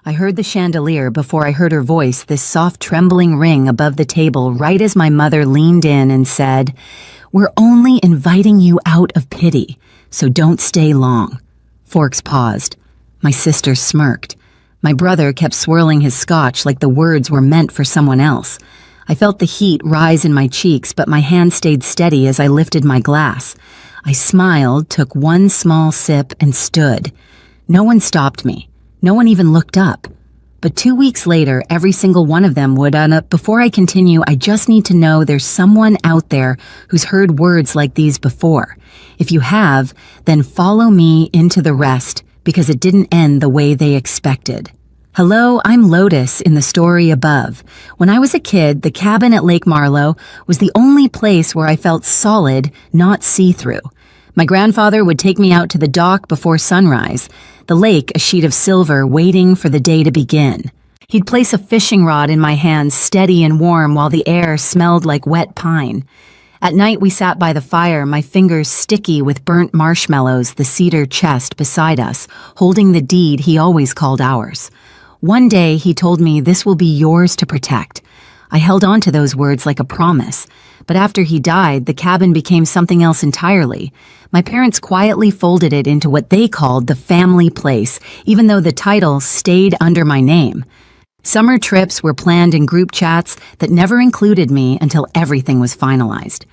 I heard the chandelier before I heard her voice, this soft trembling ring above the table right as my mother leaned in and said, "We're only inviting you out of pity, so don't stay long." Forks paused. My sister smirked. My brother kept swirling his scotch like the words were meant for someone else. I felt the heat rise in my cheeks, but my hand stayed steady as I lifted my glass. I smiled, took one small sip, and stood. No one stopped me. No one even looked up. But 2 weeks later, every single one of them would. Before I continue, I just need to know there's someone out there who's heard words like these before. If you have, then follow me into the rest, because it didn't end the way they expected. Hello, I'm Lotus in the story above. When I was a kid, the cabin at Lake Marlowe was the only place where I felt solid, not see-through. My grandfather would take me out to the dock before sunrise, the lake a sheet of silver waiting for the day to begin. He'd place a fishing rod in my hands, steady and warm, while the air smelled like wet pine. At night we sat by the fire, my fingers sticky with burnt marshmallows, the cedar chest beside us, holding the deed he always called ours. One day he told me, "This will be yours to protect." I held on to those words like a promise. But after he died, the cabin became something else entirely. My parents quietly folded it into what they called the family place, even though the title stayed under my name. Summer trips were planned in group chats that never included me until everything was finalized.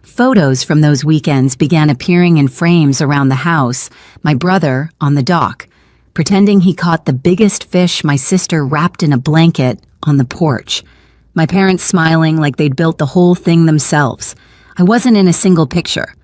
Photos from those weekends began appearing in frames around the house, my brother on the dock, pretending he caught the biggest fish, my sister wrapped in a blanket on the porch. My parents smiling like they'd built the whole thing themselves. I wasn't in a single picture.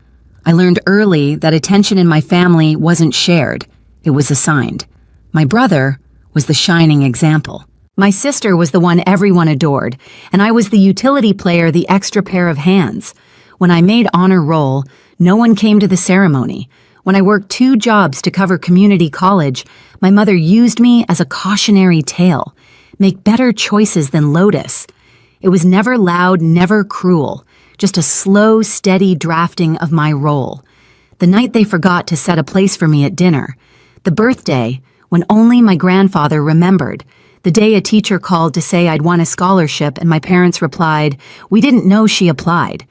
I learned early that attention in my family wasn't shared. It was assigned. My brother was the shining example. My sister was the one everyone adored, and I was the utility player, the extra pair of hands. When I made honor roll, no one came to the ceremony. When I worked 2 jobs to cover community college, my mother used me as a cautionary tale. Make better choices than Lotus. It was never loud, never cruel, just a slow, steady drafting of my role. The night they forgot to set a place for me at dinner. The birthday, when only my grandfather remembered. The day a teacher called to say I'd won a scholarship and my parents replied, "We didn't know she applied."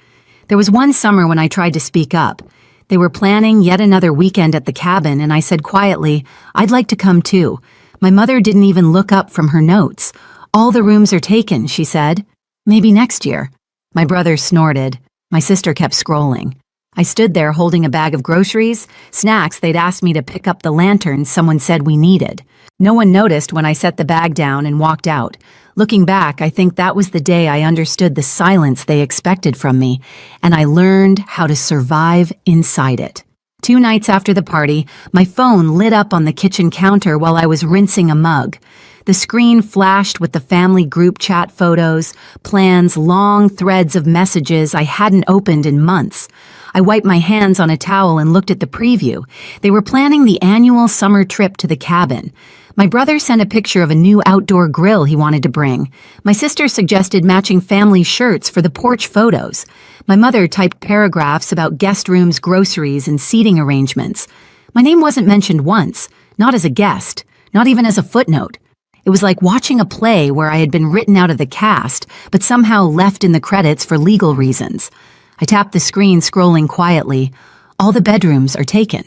There was one summer when I tried to speak up. They were planning yet another weekend at the cabin, and I said quietly, "I'd like to come too." My mother didn't even look up from her notes. "All the rooms are taken," she said. "Maybe next year." My brother snorted. My sister kept scrolling. I stood there holding a bag of groceries, snacks they'd asked me to pick up, the lanterns someone said we needed. No one noticed when I set the bag down and walked out. Looking back, I think that was the day I understood the silence they expected from me, and I learned how to survive inside it. 2 nights after the party, my phone lit up on the kitchen counter while I was rinsing a mug. The screen flashed with the family group chat photos, plans, long threads of messages I hadn't opened in months. I wiped my hands on a towel and looked at the preview. They were planning the annual summer trip to the cabin. My brother sent a picture of a new outdoor grill he wanted to bring. My sister suggested matching family shirts for the porch photos. My mother typed paragraphs about guest rooms, groceries, and seating arrangements. My name wasn't mentioned once, not as a guest, not even as a footnote. It was like watching a play where I had been written out of the cast, but somehow left in the credits for legal reasons. I tapped the screen, scrolling quietly. All the bedrooms are taken.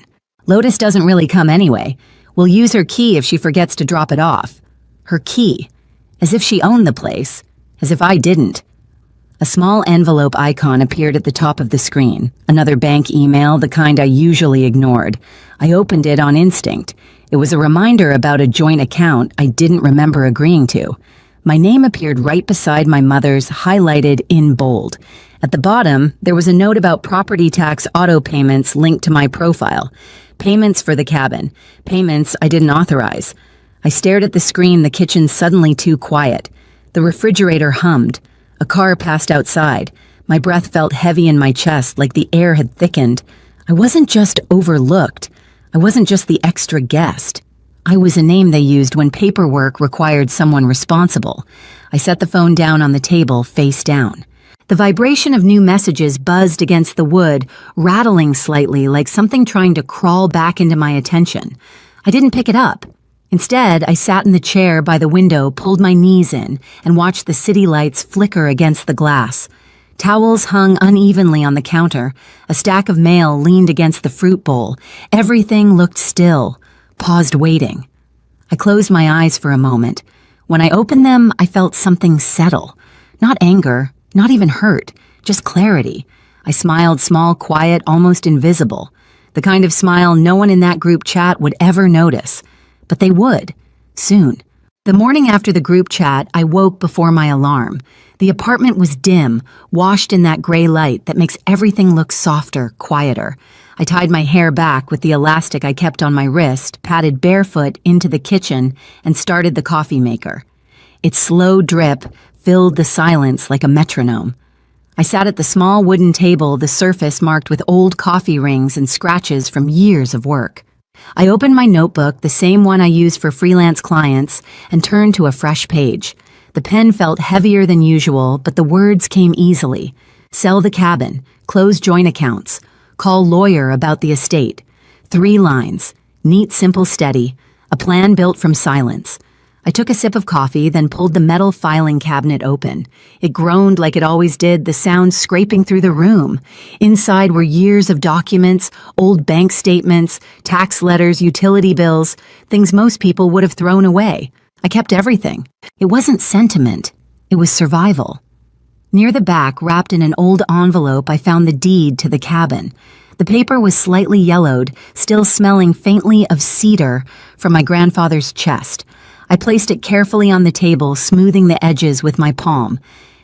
Lotus doesn't really come anyway. We'll use her key if she forgets to drop it off. Her key. As if she owned the place. As if I didn't. A small envelope icon appeared at the top of the screen. Another bank email, the kind I usually ignored. I opened it on instinct. It was a reminder about a joint account I didn't remember agreeing to. My name appeared right beside my mother's, highlighted in bold. At the bottom, there was a note about property tax auto payments linked to my profile. Payments for the cabin. Payments I didn't authorize. I stared at the screen, the kitchen suddenly too quiet. The refrigerator hummed. A car passed outside. My breath felt heavy in my chest, like the air had thickened. I wasn't just overlooked. I wasn't just the extra guest. I was a name they used when paperwork required someone responsible. I set the phone down on the table, face down. The vibration of new messages buzzed against the wood, rattling slightly like something trying to crawl back into my attention. I didn't pick it up. Instead, I sat in the chair by the window, pulled my knees in, and watched the city lights flicker against the glass. Towels hung unevenly on the counter. A stack of mail leaned against the fruit bowl. Everything looked still, paused waiting. I closed my eyes for a moment. When I opened them, I felt something settle. Not anger, not even hurt, just clarity. I smiled small, quiet, almost invisible. The kind of smile no one in that group chat would ever notice. But they would, soon. The morning after the group chat, I woke before my alarm. The apartment was dim, washed in that gray light that makes everything look softer, quieter. I tied my hair back with the elastic I kept on my wrist, padded barefoot into the kitchen, and started the coffee maker. Its slow drip filled the silence like a metronome. I sat at the small wooden table, the surface marked with old coffee rings and scratches from years of work. I opened my notebook, the same one I use for freelance clients, and turned to a fresh page. The pen felt heavier than usual, but the words came easily. Sell the cabin, close joint accounts, call lawyer about the estate. 3 lines, neat, simple, steady, a plan built from silence. I took a sip of coffee, then pulled the metal filing cabinet open. It groaned like it always did, the sound scraping through the room. Inside were years of documents, old bank statements, tax letters, utility bills, things most people would have thrown away. I kept everything. It wasn't sentiment, it was survival. Near the back, wrapped in an old envelope, I found the deed to the cabin. The paper was slightly yellowed, still smelling faintly of cedar from my grandfather's chest. I placed it carefully on the table, smoothing the edges with my palm.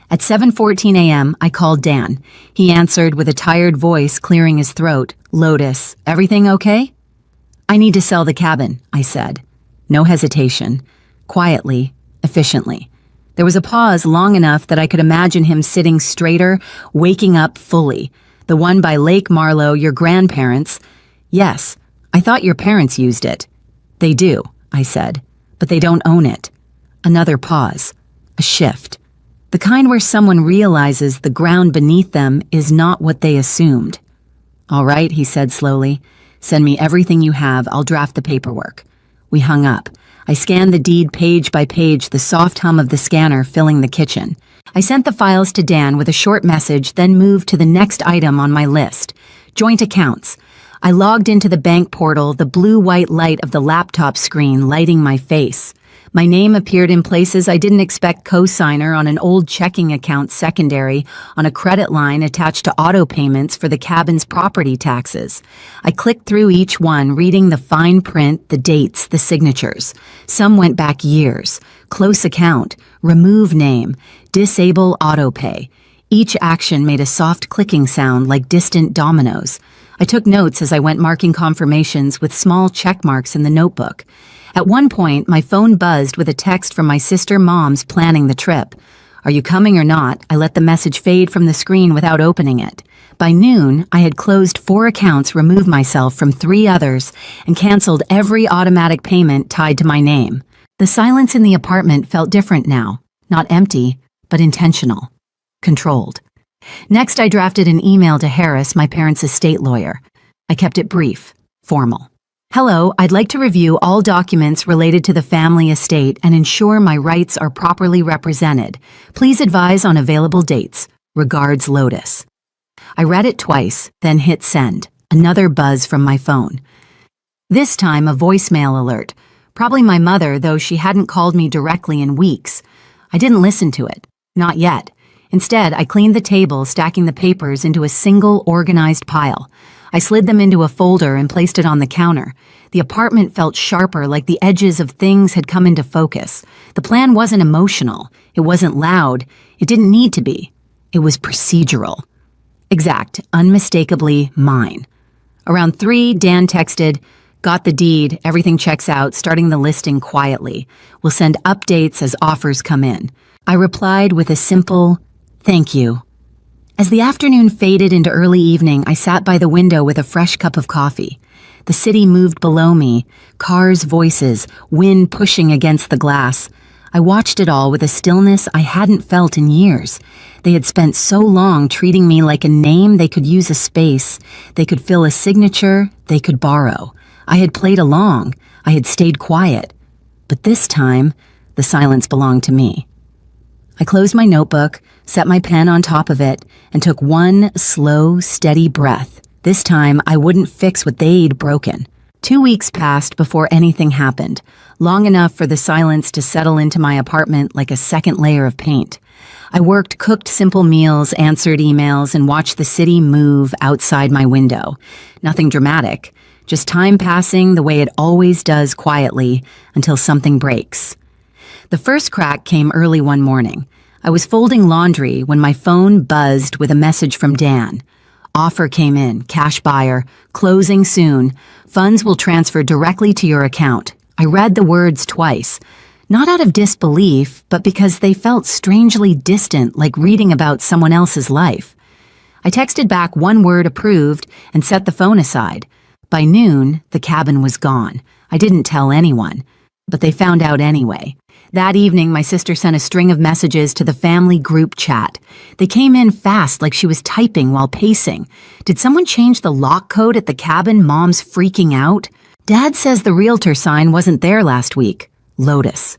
At 7:14 a.m., I called Dan. He answered with a tired voice clearing his throat. "Lotus, everything okay?" "I need to sell the cabin," I said. No hesitation. Quietly, efficiently. There was a pause long enough that I could imagine him sitting straighter, waking up fully. "The one by Lake Marlowe, your grandparents." "Yes, I thought your parents used it." "They do," I said. "But they don't own it." Another pause. A shift. The kind where someone realizes the ground beneath them is not what they assumed. "All right," he said slowly. "Send me everything you have. I'll draft the paperwork." We hung up. I scanned the deed page by page, the soft hum of the scanner filling the kitchen. I sent the files to Dan with a short message, then moved to the next item on my list. Joint accounts. I logged into the bank portal, the blue-white light of the laptop screen lighting my face. My name appeared in places I didn't expect. Co-signer on an old checking account, secondary on a credit line attached to auto payments for the cabin's property taxes. I clicked through each one, reading the fine print, the dates, the signatures. Some went back years. Close account, remove name, disable auto pay. Each action made a soft clicking sound like distant dominoes. I took notes as I went, marking confirmations with small check marks in the notebook. At one point, my phone buzzed with a text from my sister Mom's planning the trip. "Are you coming or not?" I let the message fade from the screen without opening it. By noon, I had closed 4 accounts, removed myself from 3 others, and canceled every automatic payment tied to my name. The silence in the apartment felt different now. Not empty, but intentional. Controlled. Next, I drafted an email to Harris, my parents' estate lawyer. I kept it brief, formal. "Hello, I'd like to review all documents related to the family estate and ensure my rights are properly represented. Please advise on available dates. Regards, Lotus." I read it twice, then hit send. Another buzz from my phone. This time, a voicemail alert. Probably my mother, though she hadn't called me directly in weeks. I didn't listen to it. Not yet. Instead, I cleaned the table, stacking the papers into a single, organized pile. I slid them into a folder and placed it on the counter. The apartment felt sharper, like the edges of things had come into focus. The plan wasn't emotional. It wasn't loud. It didn't need to be. It was procedural. Exact, unmistakably mine. Around 3, Dan texted, "Got the deed, everything checks out, starting the listing quietly. We'll send updates as offers come in." I replied with a simple, "Thank you." As the afternoon faded into early evening, I sat by the window with a fresh cup of coffee. The city moved below me, cars' voices, wind pushing against the glass. I watched it all with a stillness I hadn't felt in years. They had spent so long treating me like a name. They could use a space, they could fill a signature, they could borrow. I had played along, I had stayed quiet. But this time, the silence belonged to me. I closed my notebook, set my pen on top of it, and took one slow, steady breath. This time, I wouldn't fix what they'd broken. 2 weeks passed before anything happened, long enough for the silence to settle into my apartment like a second layer of paint. I worked, cooked simple meals, answered emails, and watched the city move outside my window. Nothing dramatic, just time passing the way it always does quietly until something breaks. The first crack came early one morning. I was folding laundry when my phone buzzed with a message from Dan. Offer came in, cash buyer, closing soon. Funds will transfer directly to your account. I read the words twice, not out of disbelief, but because they felt strangely distant, like reading about someone else's life. I texted back one word, approved, and set the phone aside. By noon, the cabin was gone. I didn't tell anyone, but they found out anyway. That evening, my sister sent a string of messages to the family group chat. They came in fast, like she was typing while pacing. Did someone change the lock code at the cabin? Mom's freaking out. Dad says the realtor sign wasn't there last week. Lotus.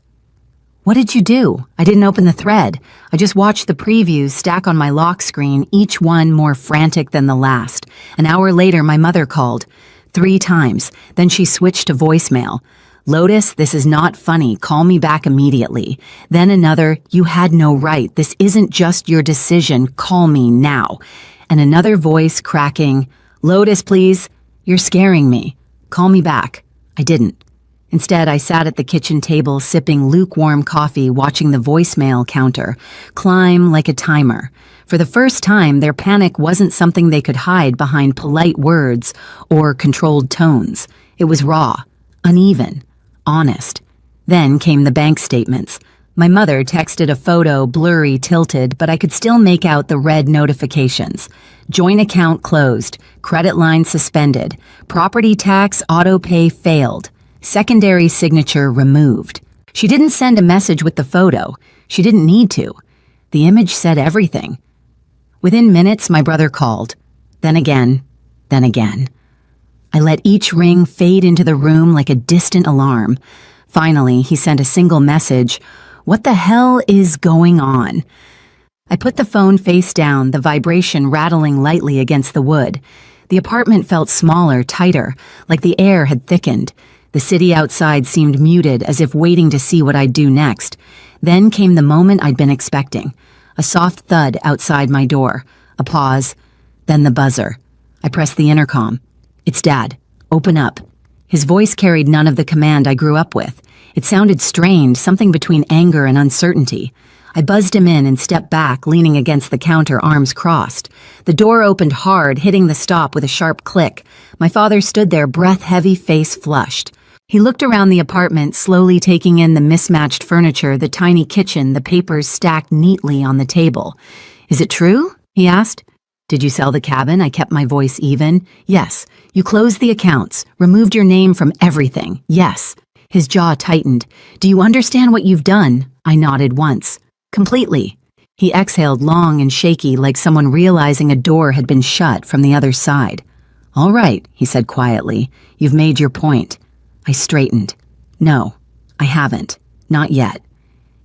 What did you do? I didn't open the thread. I just watched the previews stack on my lock screen, each one more frantic than the last. An hour later, my mother called. 3 times. Then she switched to voicemail. Lotus, this is not funny. Call me back immediately. Then another, you had no right. This isn't just your decision. Call me now. And another voice cracking, Lotus, please. You're scaring me. Call me back. I didn't. Instead, I sat at the kitchen table sipping lukewarm coffee, watching the voicemail counter climb like a timer. For the first time, their panic wasn't something they could hide behind polite words or controlled tones. It was raw, uneven, honest. Then came the bank statements. My mother texted a photo, blurry, tilted, but I could still make out the red notifications. Joint account closed. Credit line suspended. Property tax auto pay failed. Secondary signature removed. She didn't send a message with the photo. She didn't need to. The image said everything. Within minutes, my brother called. Then again, then again. I let each ring fade into the room like a distant alarm. Finally, he sent a single message. What the hell is going on? I put the phone face down, the vibration rattling lightly against the wood. The apartment felt smaller, tighter, like the air had thickened. The city outside seemed muted, as if waiting to see what I'd do next. Then came the moment I'd been expecting. A soft thud outside my door. A pause. Then the buzzer. I pressed the intercom. It's Dad. Open up. His voice carried none of the command I grew up with. It sounded strained, something between anger and uncertainty. I buzzed him in and stepped back, leaning against the counter, arms crossed. The door opened hard, hitting the stop with a sharp click. My father stood there, breath heavy, face flushed. He looked around the apartment, slowly taking in the mismatched furniture, the tiny kitchen, the papers stacked neatly on the table. Is it true? He asked. Did you sell the cabin? I kept my voice even. Yes. You closed the accounts, removed your name from everything. Yes. His jaw tightened. Do you understand what you've done? I nodded once. Completely. He exhaled long and shaky, like someone realizing a door had been shut from the other side. All right, he said quietly. You've made your point. I straightened. No, I haven't. Not yet.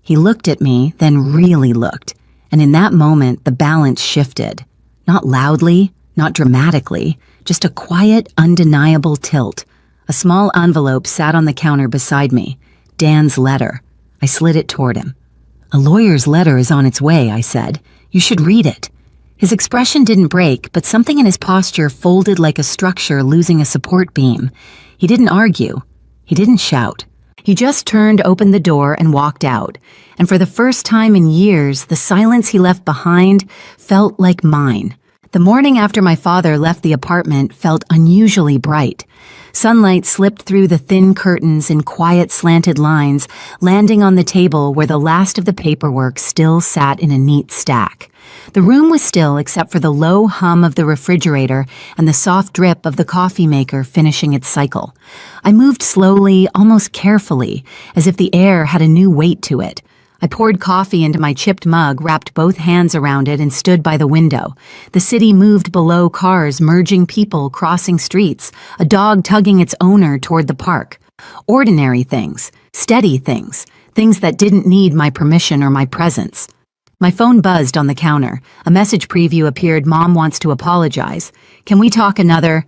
He looked at me, then really looked. And in that moment, the balance shifted. Not loudly, not dramatically, just a quiet, undeniable tilt. A small envelope sat on the counter beside me. Dan's letter. I slid it toward him. A lawyer's letter is on its way, I said. You should read it. His expression didn't break, but something in his posture folded like a structure losing a support beam. He didn't argue. He didn't shout. He just turned, opened the door, and walked out. And for the first time in years, the silence he left behind felt like mine. The morning after my father left the apartment felt unusually bright. Sunlight slipped through the thin curtains in quiet slanted lines, landing on the table where the last of the paperwork still sat in a neat stack. The room was still except for the low hum of the refrigerator and the soft drip of the coffee maker finishing its cycle. I moved slowly, almost carefully, as if the air had a new weight to it. I poured coffee into my chipped mug, wrapped both hands around it, and stood by the window. The city moved below, cars merging, people crossing streets, a dog tugging its owner toward the park. Ordinary things, Steady things, things that didn't need my permission or my presence. My phone buzzed on the counter. A message preview appeared. Mom wants to apologize. Can we talk another?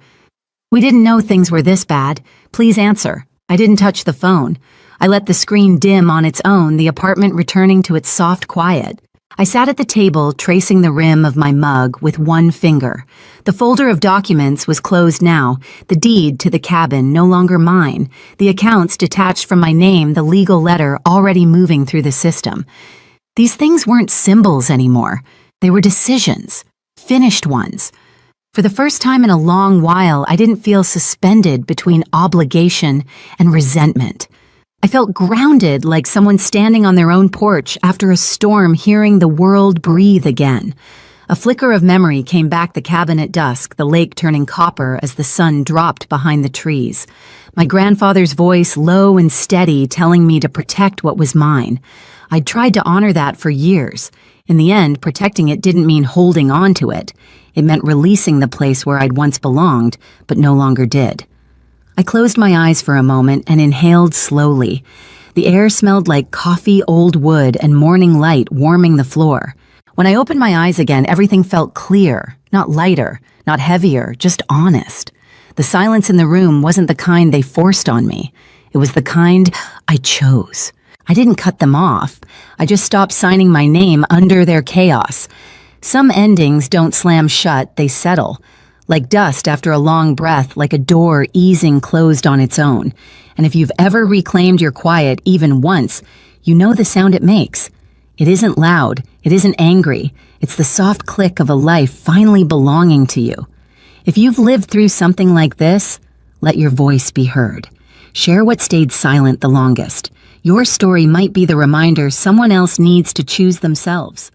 We didn't know things were this bad. Please answer. I didn't touch the phone. I let the screen dim on its own, the apartment returning to its soft quiet. I sat at the table, tracing the rim of my mug with one finger. The folder of documents was closed now, the deed to the cabin no longer mine, the accounts detached from my name, the legal letter already moving through the system. These things weren't symbols anymore. They were decisions, finished ones. For the first time in a long while, I didn't feel suspended between obligation and resentment. I felt grounded, like someone standing on their own porch after a storm, hearing the world breathe again. A flicker of memory came back, the cabin at dusk, the lake turning copper as the sun dropped behind the trees. My grandfather's voice, low and steady, telling me to protect what was mine. I'd tried to honor that for years. In the end, protecting it didn't mean holding on to it. It meant releasing the place where I'd once belonged, but no longer did. I closed my eyes for a moment and inhaled slowly. The air smelled like coffee, old wood, and morning light warming the floor. When I opened my eyes again, everything felt clear, not lighter, not heavier, just honest. The silence in the room wasn't the kind they forced on me. It was the kind I chose. I didn't cut them off. I just stopped signing my name under their chaos. Some endings don't slam shut, they settle. Like dust after a long breath, like a door easing closed on its own. And if you've ever reclaimed your quiet even once, you know the sound it makes. It isn't loud, it isn't angry, it's the soft click of a life finally belonging to you. If you've lived through something like this, let your voice be heard. Share what stayed silent the longest. Your story might be the reminder someone else needs to choose themselves.